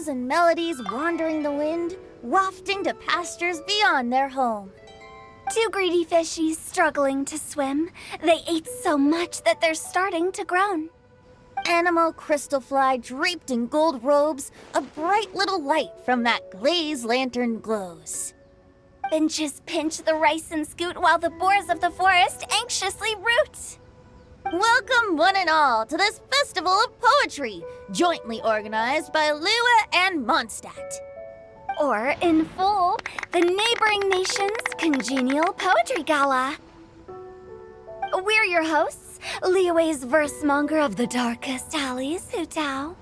songs and melodies wandering the wind, wafting to pastures beyond their home. Two greedy fishies struggling to swim. They ate so much that they're starting to groan. Animal crystal fly draped in gold robes, a bright little light from that glazed lantern glows. Finches pinch the rice and scoot while the boars of the forest anxiously root. Welcome one and all to this festival of poetry, jointly organized by Liyue and Mondstadt. Or, in full, the neighboring nation's Congenial Poetry Gala. We're your hosts, Liyue's verse-monger of the darkest alleys, Hutao.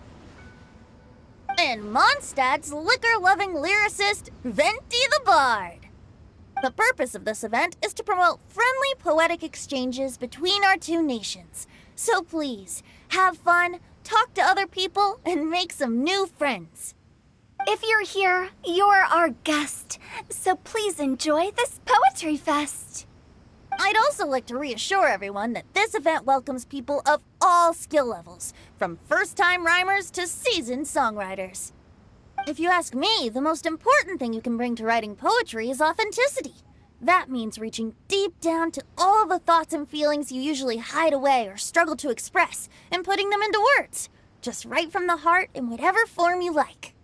And Mondstadt's liquor-loving lyricist, Venti the Bard. The purpose of this event is to promote friendly poetic exchanges between our two nations. So please, have fun, talk to other people, and make some new friends. If you're here, you're our guest, so please enjoy this poetry fest. I'd also like to reassure everyone that this event welcomes people of all skill levels, from first-time rhymers to seasoned songwriters. If you ask me, the most important thing you can bring to writing poetry is authenticity. That means reaching deep down to all the thoughts and feelings you usually hide away or struggle to express, and putting them into words. Just right from the heart in whatever form you like.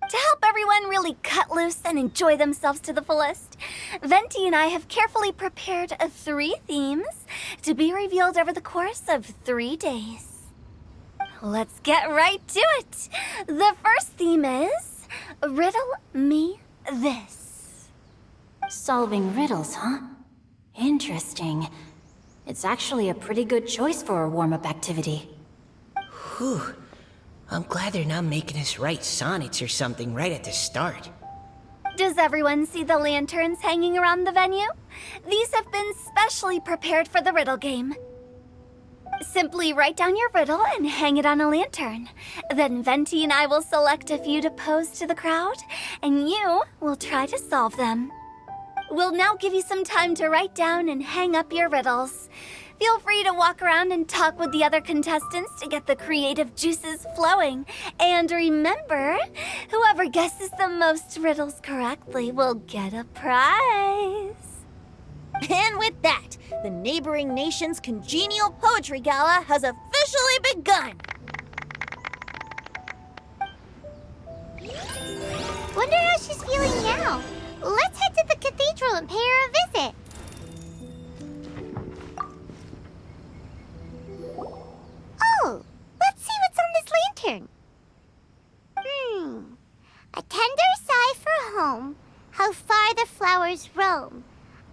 To help everyone really cut loose and enjoy themselves to the fullest, Venti and I have carefully prepared 3 themes to be revealed over the course of 3 days. Let's get right to it. The first theme is Riddle Me This. Solving riddles, huh? Interesting. It's actually a pretty good choice for a warm-up activity. Whew. I'm glad they're not making us write sonnets or something right at the start. Does everyone see the lanterns hanging around the venue? These have been specially prepared for the riddle game. Simply write down your riddle and hang it on a lantern. Then Venti and I will select a few to pose to the crowd, and you will try to solve them. We'll now give you some time to write down and hang up your riddles. Feel free to walk around and talk with the other contestants to get the creative juices flowing. And remember, whoever guesses the most riddles correctly will get a prize. And with that, the neighboring nation's Congenial Poetry Gala has officially begun! Wonder how she's feeling now. Let's head to the cathedral and pay her a visit. Oh, let's see what's on this lantern. A tender sigh for home, how far the flowers roam.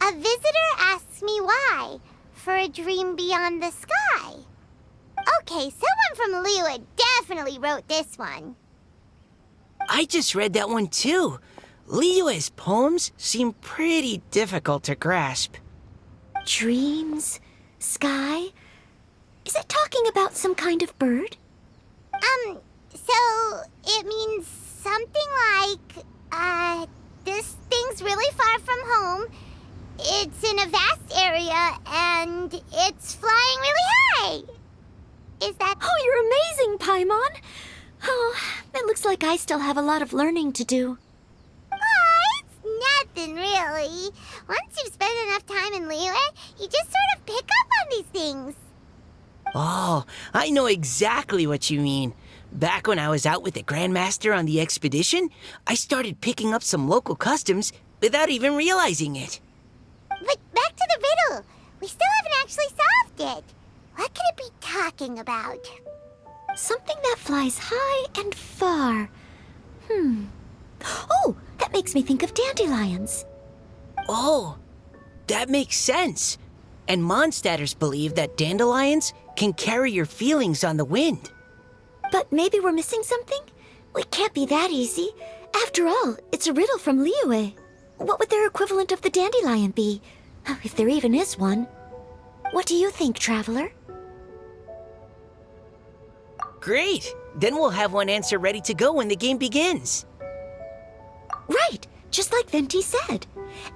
A visitor asks me why, for a dream beyond the sky. Okay, someone from Liyue definitely wrote this one. I just read that one too. Liyue's poems seem pretty difficult to grasp. Dreams? Sky? Is it talking about some kind of bird? So it means something like, this thing's really far from home. It's in a vast area, and it's flying really high. Is that... Oh, you're amazing, Paimon! Oh, it looks like I still have a lot of learning to do. It's nothing, really. Once you've spent enough time in Liyue, you just sort of pick up on these things. Oh, I know exactly what you mean. Back when I was out with the Grandmaster on the expedition, I started picking up some local customs without even realizing it. But back to the riddle. We still haven't actually solved it. What could it be talking about? Something that flies high and far. Oh, that makes me think of dandelions. Oh, that makes sense. And Mondstadters believe that dandelions can carry your feelings on the wind. But maybe we're missing something? It can't be that easy. After all, it's a riddle from Liyue. What would their equivalent of the dandelion be? If there even is one. What do you think, Traveler? Great! Then we'll have one answer ready to go when the game begins. Right, just like Venti said.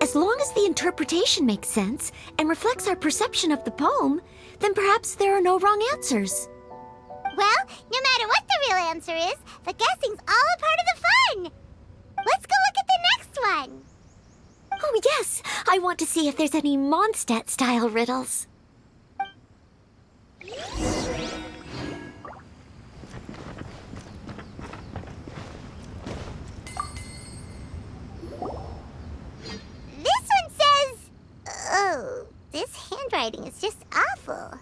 As long as the interpretation makes sense and reflects our perception of the poem, then perhaps there are no wrong answers. Well, no matter what the real answer is, the guessing's all a part of the fun. Let's go look at the next one. Oh, yes. I want to see if there's any Mondstadt-style riddles. This one says... Oh, this handwriting is just awful.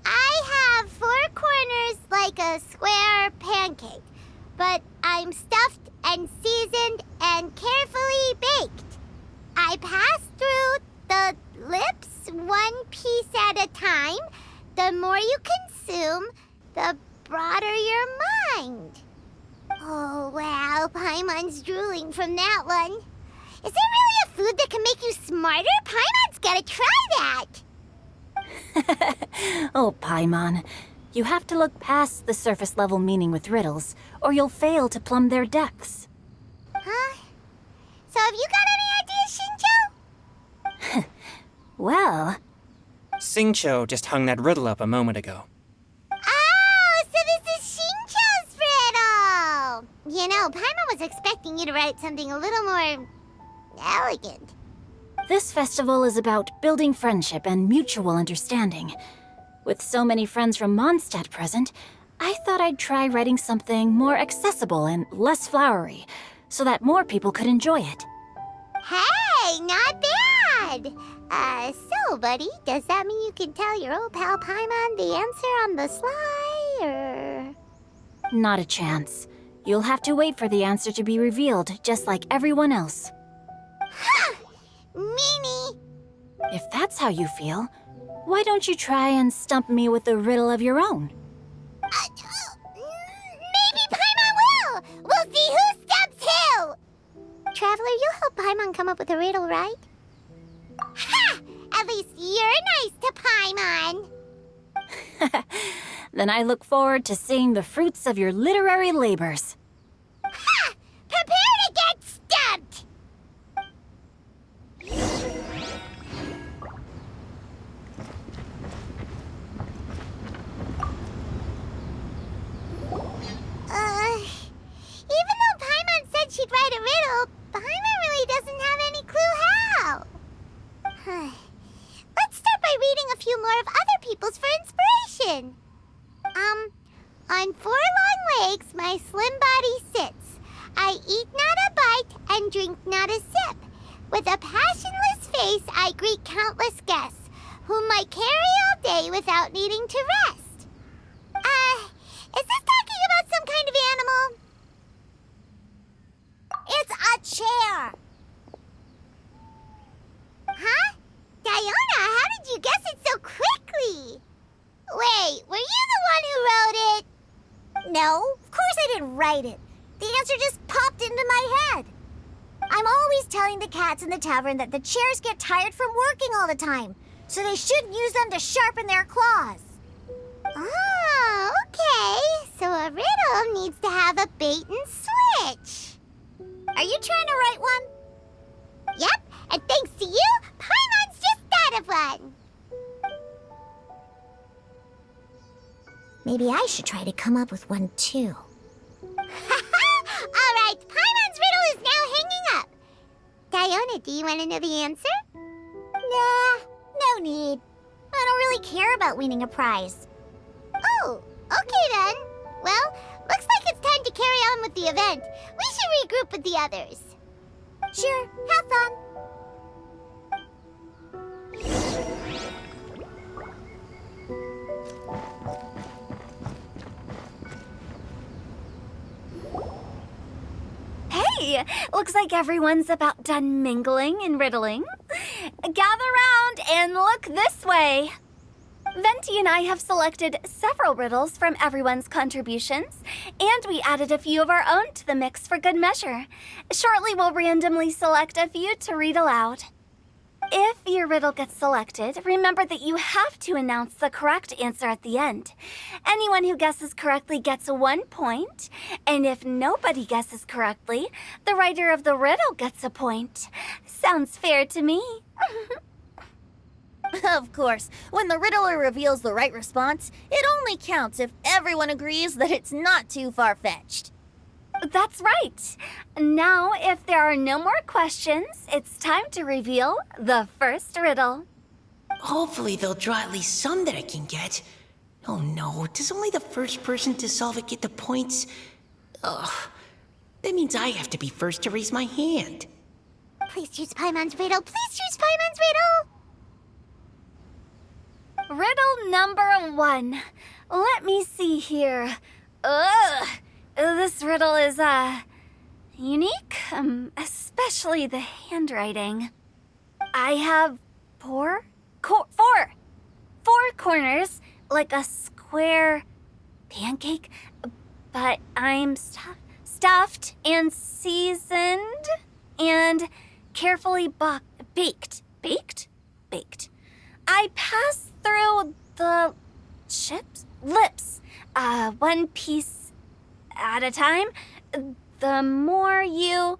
I have 4 corners like a square pancake, but I'm stuffed and seasoned and carefully baked. I pass through the lips 1 piece at a time. The more you consume, the broader your mind. Oh, wow, Paimon's drooling from that one. Is there really a food that can make you smarter? Paimon's gotta try that. Oh, Paimon. You have to look past the surface-level meaning with riddles, or you'll fail to plumb their depths. Huh? So have you got any ideas, Shinjo? Well, Singcho just hung that riddle up a moment ago. Oh, so this is Shincho's riddle! You know, Paimon was expecting you to write something a little more... elegant. this festival is about building friendship and mutual understanding. With so many friends from Mondstadt present, I thought I'd try writing something more accessible and less flowery, so that more people could enjoy it. Hey, not bad! So, buddy, does that mean you can tell your old pal Paimon the answer on the sly, or...? Not a chance. You'll have to wait for the answer to be revealed, just like everyone else. Ha! Meanie! If that's how you feel, why don't you try and stump me with a riddle of your own? Maybe Paimon will! We'll see who stumps who! Traveler, you'll help Paimon come up with a riddle, right? Ha! At least you're nice to Paimon! Then I look forward to seeing the fruits of your literary labors. Ha! Prepare to get stumped! Even though Paimon said she'd write a riddle, Paimon really doesn't have any clue how. Let's start by reading a few more of other people's for inspiration. On 4 long legs, my slim body sits. I eat not a bite and drink not a sip. With a passionless face, I greet countless guests, whom I carry all day without needing to rest. Is this talking about some kind of animal? It's a chair. Huh? Diona, how did you guess it so quickly? Wait, were you the one who wrote it? No, of course I didn't write it. The answer just popped into my head. I'm always telling the cats in the tavern that the chairs get tired from working all the time, so they shouldn't use them to sharpen their claws. Oh, okay. So a riddle needs to have a bait and switch. Are you trying to write one? Yep, and thanks to you, Paimon's just thought of one. Maybe I should try to come up with one, too. All right, Paimon's riddle is now hanging up. Diona, do you want to know the answer? Nah, no need. I don't really care about winning a prize. Oh, okay then. Well, looks like it's time to carry on with the event. We should regroup with the others. Sure, have fun. Hey, looks like everyone's about done mingling and riddling. Gather round and look this way. Venti and I have selected several riddles from everyone's contributions, and we added a few of our own to the mix for good measure. Shortly, we'll randomly select a few to read aloud. If your riddle gets selected, remember that you have to announce the correct answer at the end. Anyone who guesses correctly gets 1 point, and if nobody guesses correctly, the writer of the riddle gets a point. Sounds fair to me. Of course, when the riddler reveals the right response, it only counts if everyone agrees that it's not too far-fetched. That's right. Now, if there are no more questions, it's time to reveal the first riddle. Hopefully they'll draw at least some that I can get. Oh no, does only the first person to solve it get the points? Ugh, that means I have to be first to raise my hand. Please choose Paimon's riddle. Please choose Paimon's riddle. Riddle number 1. Let me see here. Ugh. This riddle is, unique, especially the handwriting. I have four corners, like a square pancake, but I'm stuffed and seasoned and carefully baked. Baked. I pass through the lips, one piece at a time. The more you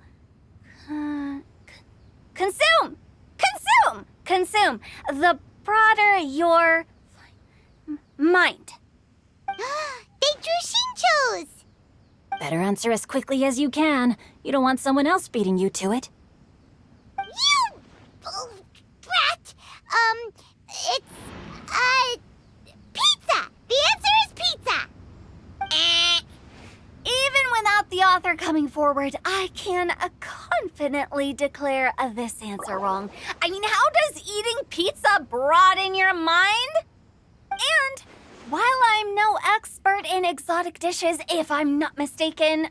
consume, the broader your mind. They drew Shinchos! Better answer as quickly as you can. You don't want someone else beating you to it. You brat! It's, pizza! The answer is pizza! Even without the author coming forward, I can confidently declare this answer wrong. I mean, how does eating pizza broaden your mind? And while I'm no expert in exotic dishes, if I'm not mistaken,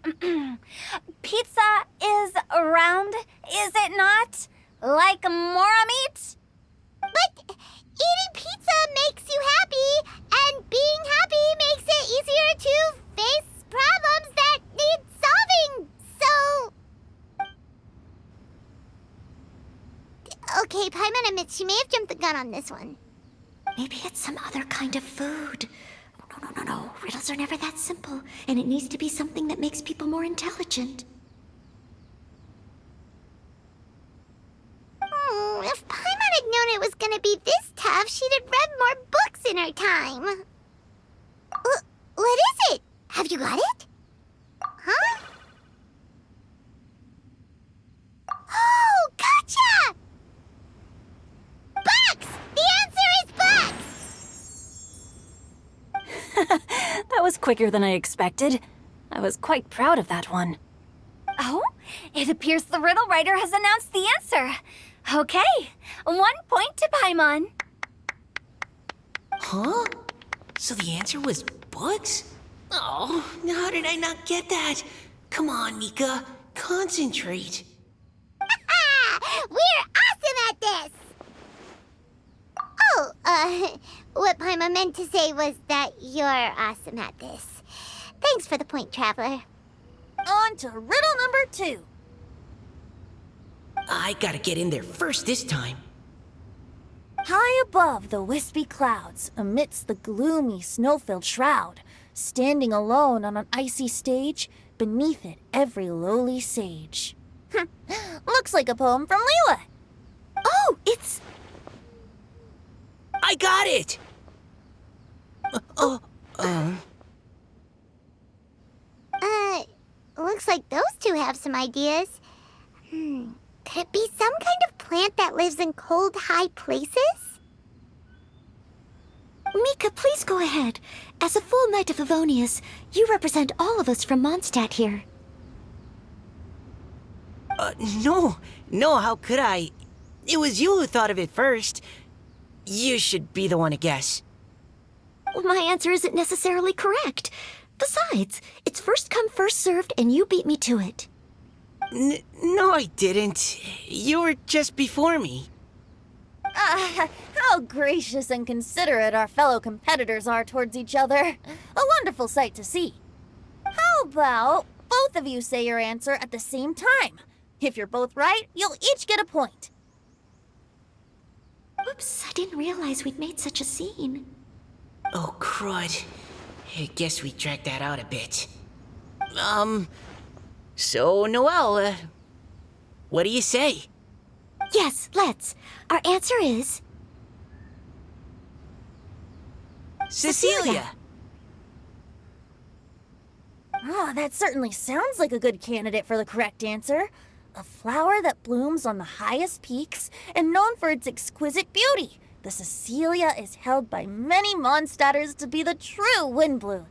pizza is round, is it not? Like mora meat? But eating pizza makes you happy, and being happy makes it easier to face problems that need solving, so... Okay, Paimon admits she may have jumped the gun on this one. Maybe it's some other kind of food. No. Riddles are never that simple, and it needs to be something that makes people more intelligent. If Paimon had known it was gonna be this tough, she'd have read more books in her time. What is it? Have you got it? Huh? Oh, gotcha! Bucks! The answer is bucks! That was quicker than I expected. I was quite proud of that one. Oh, it appears the riddle writer has announced the answer. Okay, 1 point to Paimon. Huh? So the answer was bugs? Oh, how did I not get that? Come on, Mika, concentrate. We're awesome at this! Oh, what Paimon meant to say was that you're awesome at this. Thanks for the point, Traveler. On to riddle number 2. I gotta get in there first this time. High above the wispy clouds, amidst the gloomy snow-filled shroud, standing alone on an icy stage, beneath it every lowly sage. Looks like a poem from Liyue. Oh, it's... I got it! Looks like those two have some ideas. Could it be some kind of plant that lives in cold, high places? Mika, please go ahead. As a full Knight of Favonius, you represent all of us from Mondstadt here. No, how could I? It was you who thought of it first. You should be the one to guess. Well, my answer isn't necessarily correct. Besides, it's first come, first served, and you beat me to it. No, I didn't. You were just before me. How gracious and considerate our fellow competitors are towards each other. A wonderful sight to see. How about both of you say your answer at the same time? If you're both right, you'll each get a point. Oops, I didn't realize we'd made such a scene. Oh, crud. I guess we dragged that out a bit. So, Noelle, what do you say? Yes, let's. Our answer is... Cecilia! Oh, that certainly sounds like a good candidate for the correct answer. A flower that blooms on the highest peaks and known for its exquisite beauty. The Cecilia is held by many Mondstadters to be the true windbloom.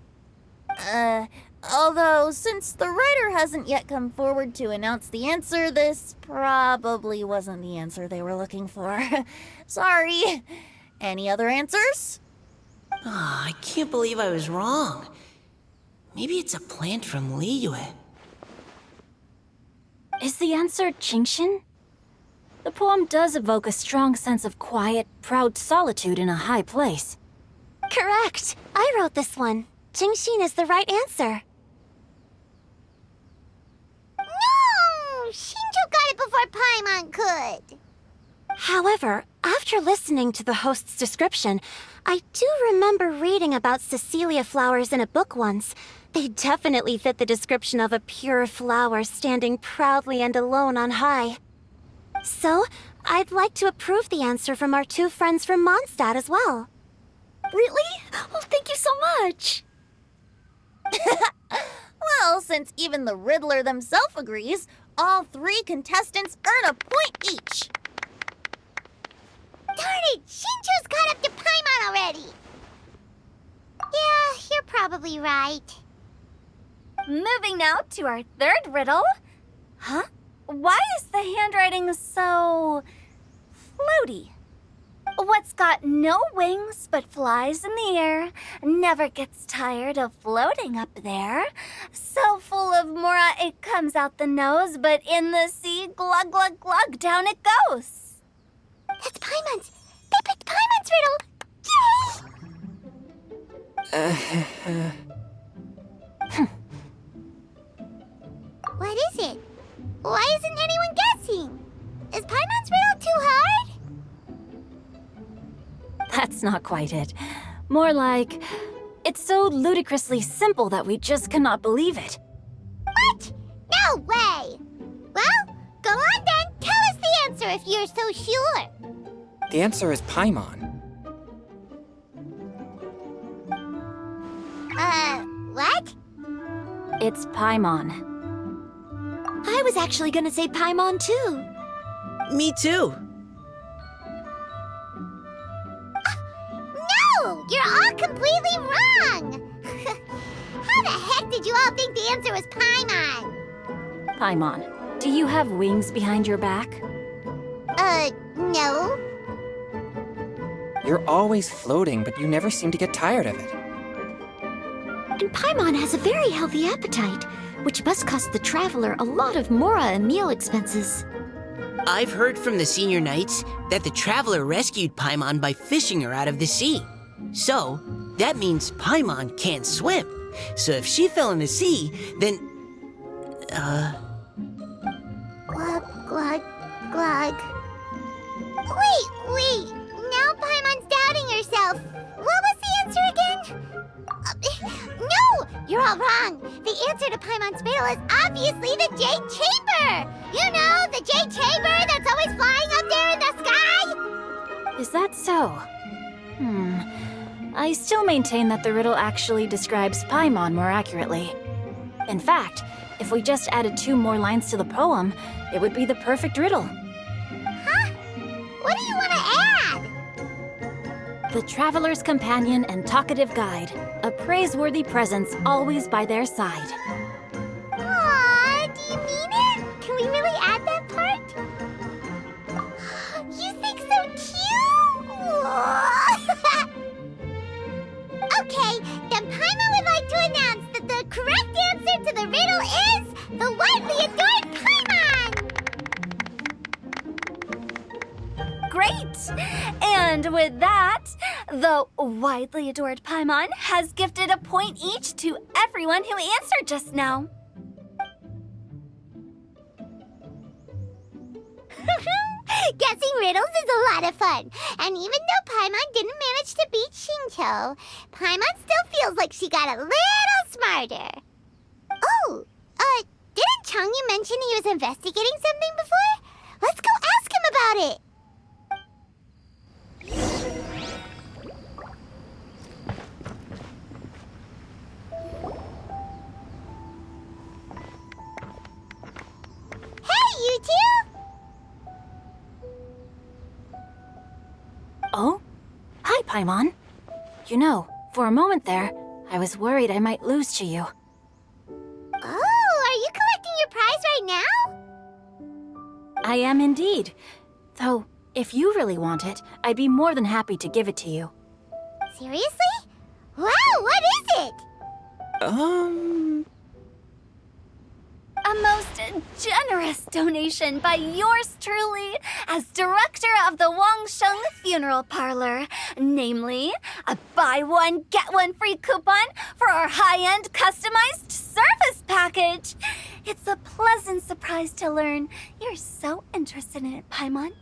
Although, since the writer hasn't yet come forward to announce the answer, this probably wasn't the answer they were looking for. Sorry. Any other answers? Ah, I can't believe I was wrong. Maybe it's a plant from Liyue. Is the answer Qingxin? The poem does evoke a strong sense of quiet, proud solitude in a high place. Correct. I wrote this one. Qingxin is the right answer. No! Shinjo got it before Paimon could. However, after listening to the host's description, I do remember reading about Cecilia flowers in a book once. They definitely fit the description of a pure flower standing proudly and alone on high. So, I'd like to approve the answer from our two friends from Mondstadt as well. Really? Oh, thank you so much! Well, since even the Riddler themselves agrees, all three contestants earn a point each. Darn it! Shinjo's caught up to Paimon already! Yeah, you're probably right. Moving now to our third riddle. Huh? Why is the handwriting so floaty? What's got no wings but flies in the air, never gets tired of floating up there. So full of mora it comes out the nose, but in the sea, glug glug glug, down it goes. That's Paimon's! They picked Paimon's riddle! Yay! What is it? Why isn't anyone guessing? Is Paimon's riddle too hard? That's not quite it. More like, it's so ludicrously simple that we just cannot believe it. What? No way! Well, go on then. Tell us the answer if you're so sure. The answer is Paimon. What? It's Paimon. I was actually gonna say Paimon too. Me too. No! You're all completely wrong! How the heck did you all think the answer was Paimon? Paimon, do you have wings behind your back? No. You're always floating, but you never seem to get tired of it. And Paimon has a very healthy appetite, which must cost the traveler a lot of mora and meal expenses. I've heard from the senior knights that the traveler rescued Paimon by fishing her out of the sea. So, that means Paimon can't swim. So if she fell in the sea, then... Glug, glug, glug. Wait! Now Paimon's doubting herself. What was the answer again? No! You're all wrong. The answer to Paimon's riddle is obviously the Jade Chamber! You know, the Jade Chamber that's always flying up there in the sky? Is that so? I still maintain that the riddle actually describes Paimon more accurately. In fact, if we just added 2 more lines to the poem, it would be the perfect riddle. Huh? What do you want to add? The traveler's companion and talkative guide, a praiseworthy presence always by their side. Aw, do you mean it? Can we really add that part? You think so cute? Okay, then Paimon would like to announce that the correct answer to the riddle is the widely adored Paimon! Great! And with that, the widely adored Paimon has gifted a point each to everyone who answered just now. Guessing riddles is a lot of fun. And even though Paimon didn't manage to beat Shinto, Paimon still feels like she got a little smarter. Oh, didn't Changyu mention he was investigating something before? Let's go ask him about it. Paimon. You know, for a moment there, I was worried I might lose to you. Oh, are you collecting your prize right now? I am indeed. Though, if you really want it, I'd be more than happy to give it to you. Seriously? Wow, what is it? A most generous donation by yours truly as director of the Wangsheng Funeral Parlor. Namely, a buy one, get one free coupon for our high-end customized service package. It's a pleasant surprise to learn you're so interested in it, Paimon.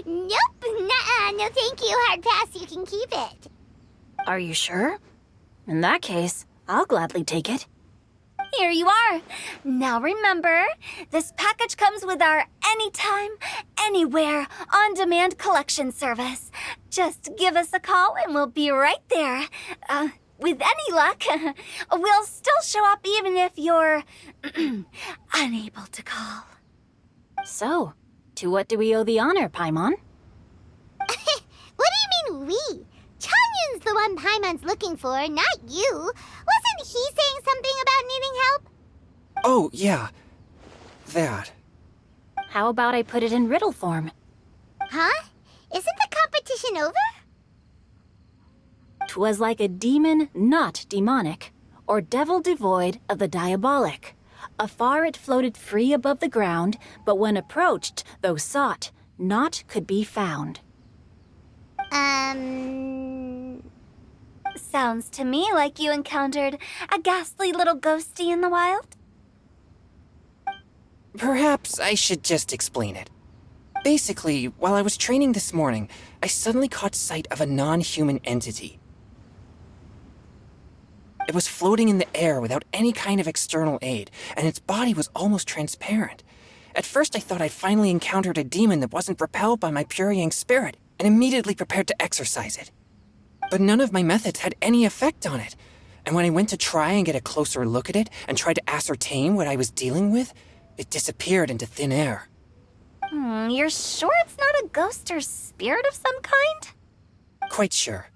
Nope, nuh-uh, no thank you, hard pass, you can keep it. Are you sure? In that case, I'll gladly take it. Here you are. Now remember, this package comes with our anytime, anywhere, on-demand collection service. Just give us a call and we'll be right there. With any luck, we'll still show up even if you're unable to call. So, to what do we owe the honor, Paimon? What do you mean we? Chanyun's the one Paimon's looking for, not you. Wasn't he saying something about needing help? Oh, yeah. That. How about I put it in riddle form? Huh? Isn't the competition over? 'Twas like a demon not demonic, or devil devoid of the diabolic. Afar it floated free above the ground, but when approached, though sought, naught could be found. Sounds to me like you encountered a ghastly little ghostie in the wild. Perhaps I should just explain it. Basically, while I was training this morning, I suddenly caught sight of a non-human entity. It was floating in the air without any kind of external aid, and its body was almost transparent. At first I thought I'd finally encountered a demon that wasn't repelled by my Purrying spirit, and immediately prepared to exorcise it. But none of my methods had any effect on it, and when I went to try and get a closer look at it and tried to ascertain what I was dealing with, it disappeared into thin air. You're sure it's not a ghost or spirit of some kind? Quite sure.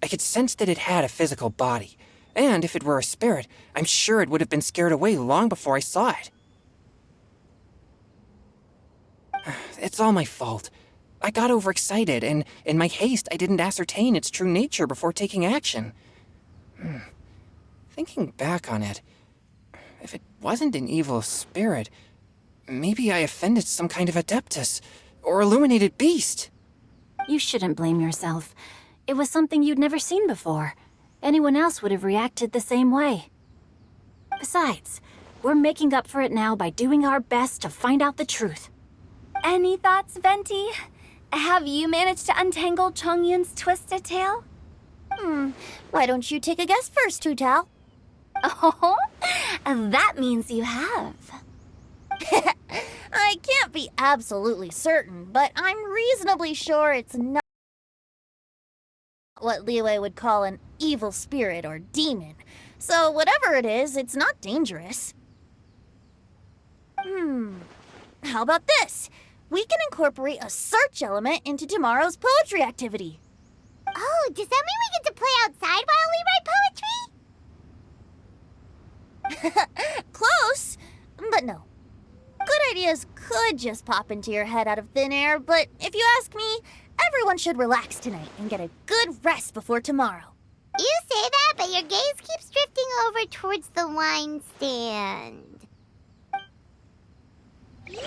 I could sense that it had a physical body, and if it were a spirit, I'm sure it would have been scared away long before I saw it. It's all my fault. I got overexcited, and in my haste, I didn't ascertain its true nature before taking action. Thinking back on it, if it wasn't an evil spirit, maybe I offended some kind of adeptus or illuminated beast. You shouldn't blame yourself. It was something you'd never seen before. Anyone else would have reacted the same way. Besides, we're making up for it now by doing our best to find out the truth. Any thoughts, Venti? Have you managed to untangle Chongyun's twisted tail? Why don't you take a guess first, Tutal? Oh, that means you have. I can't be absolutely certain, but I'm reasonably sure it's not what Liyue would call an evil spirit or demon. So whatever it is, it's not dangerous. How about this? We can incorporate a search element into tomorrow's poetry activity. Oh, does that mean we get to play outside while we write poetry? Close, but no. Good ideas could just pop into your head out of thin air, but if you ask me, everyone should relax tonight and get a good rest before tomorrow. You say that, but your gaze keeps drifting over towards the wine stand. You